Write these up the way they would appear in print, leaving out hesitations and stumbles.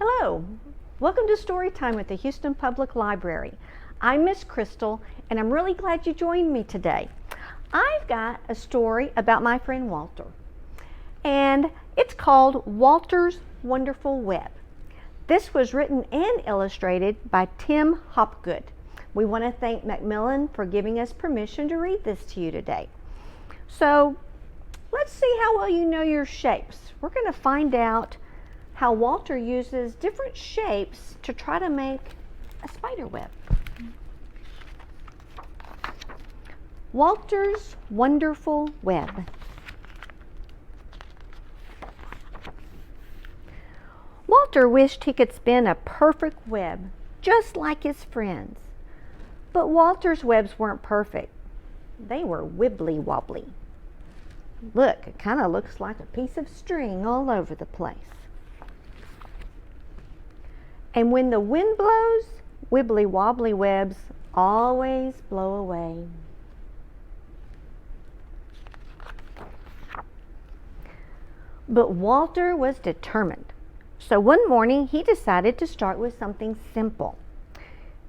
Hello, welcome to Storytime at the Houston Public Library. I'm Miss Crystal and I'm really glad you joined me today. I've got a story about my friend Walter and it's called Walter's Wonderful Web. This was written and illustrated by Tim Hopgood. We want to thank Macmillan for giving us permission to read this to you today. So let's see how well you know your shapes. We're going to find out how Walter uses different shapes to try to make a spider web. Walter's Wonderful Web. Walter wished he could spin a perfect web just like his friends. But Walter's webs weren't perfect. They were wibbly-wobbly. Look, it kind of looks like a piece of string all over the place. And when the wind blows, wibbly-wobbly webs always blow away. But Walter was determined. So one morning he decided to start with something simple.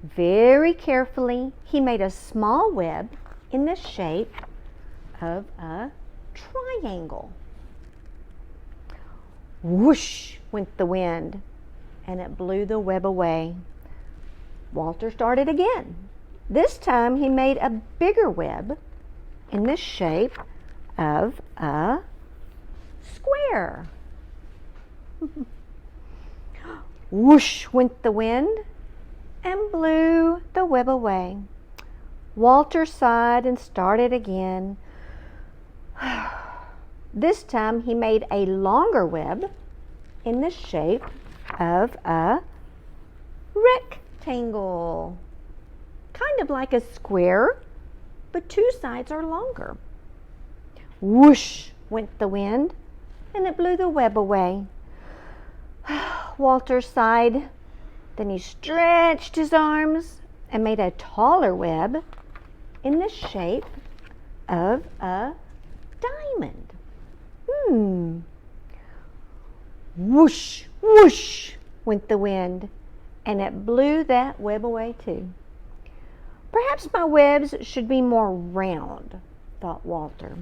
Very carefully, he made a small web in the shape of a triangle. Whoosh went the wind, and it blew the web away. Walter started again. This time he made a bigger web in the shape of a square. Whoosh went the wind and blew the web away. Walter sighed and started again. This time he made a longer web in the shape of a rectangle. Kind of like a square, but two sides are longer. Whoosh went the wind, and it blew the web away. Walter sighed. Then he stretched his arms and made a taller web in the shape of a diamond. Whoosh, whoosh went the wind, and it blew that web away too. Perhaps my webs should be more round, thought Walter.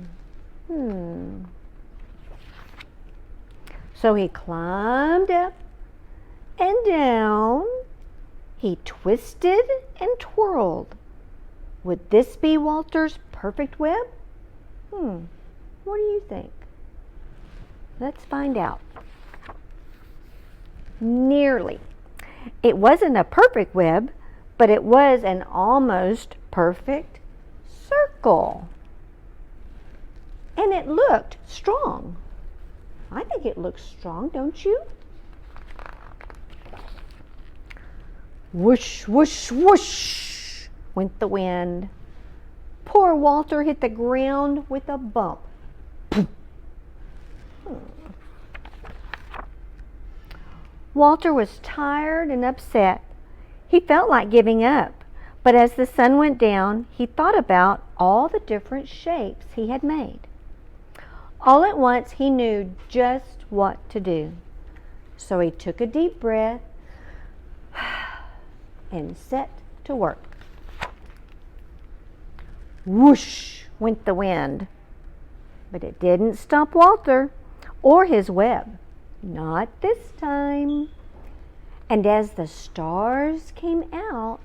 So he climbed up and down. He twisted and twirled. Would this be Walter's perfect web? What do you think? Let's find out. Nearly. It wasn't a perfect web, but it was an almost perfect circle. And it looked strong. I think it looks strong, don't you? Whoosh, whoosh, whoosh went the wind. Poor Walter hit the ground with a bump. Walter was tired and upset. He felt like giving up, but as the sun went down, he thought about all the different shapes he had made. All at once, he knew just what to do. So he took a deep breath and set to work. Whoosh went the wind, but it didn't stop Walter or his web. Not this time. And as the stars came out,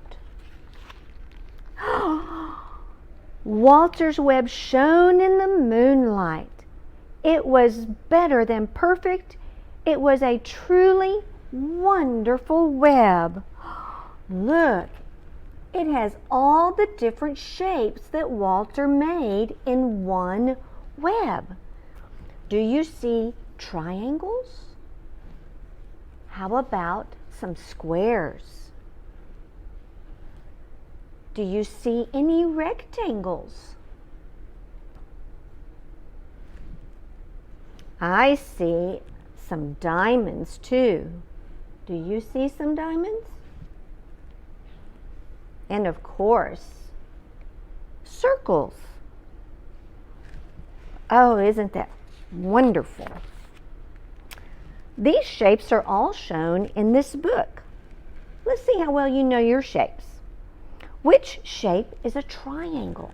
Walter's web shone in the moonlight. It was better than perfect. It was a truly wonderful web. Look, it has all the different shapes that Walter made in one web. Do you see triangles? How about some squares? Do you see any rectangles? I see some diamonds too. Do you see some diamonds? And of course, circles. Oh, isn't that wonderful? These shapes are all shown in this book. Let's see how well you know your shapes. Which shape is a triangle?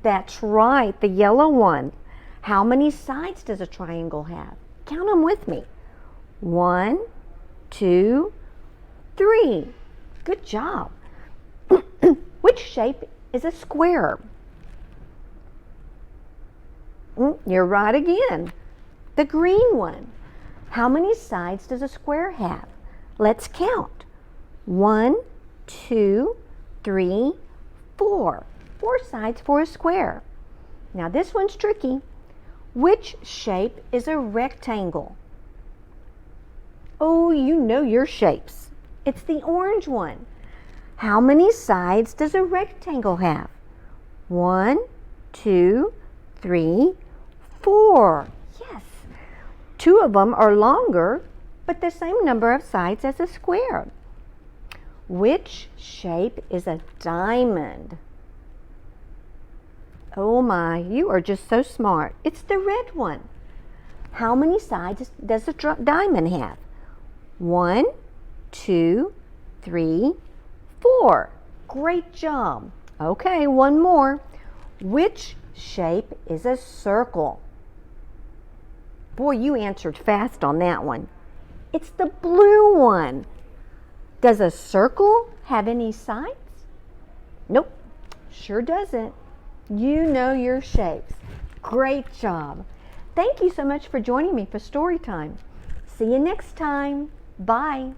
That's right, the yellow one. How many sides does a triangle have? Count them with me. 1, 2, 3. Good job. Which shape is a square? You're right again. The green one. How many sides does a square have? Let's count. 1, 2, 3, 4. 4 sides for a square. Now this one's tricky. Which shape is a rectangle? Oh, you know your shapes. It's the orange one. How many sides does a rectangle have? 1, 2, 3, 4. Yes. 2 of them are longer, but the same number of sides as a square. Which shape is a diamond? Oh my, you are just so smart. It's the red one. How many sides does a diamond have? 1, 2, 3, 4. Great job. Okay, one more. Which shape is a circle? Boy, you answered fast on that one. It's the blue one. Does a circle have any sides? Nope, sure doesn't. You know your shapes. Great job. Thank you so much for joining me for Storytime. See you next time. Bye.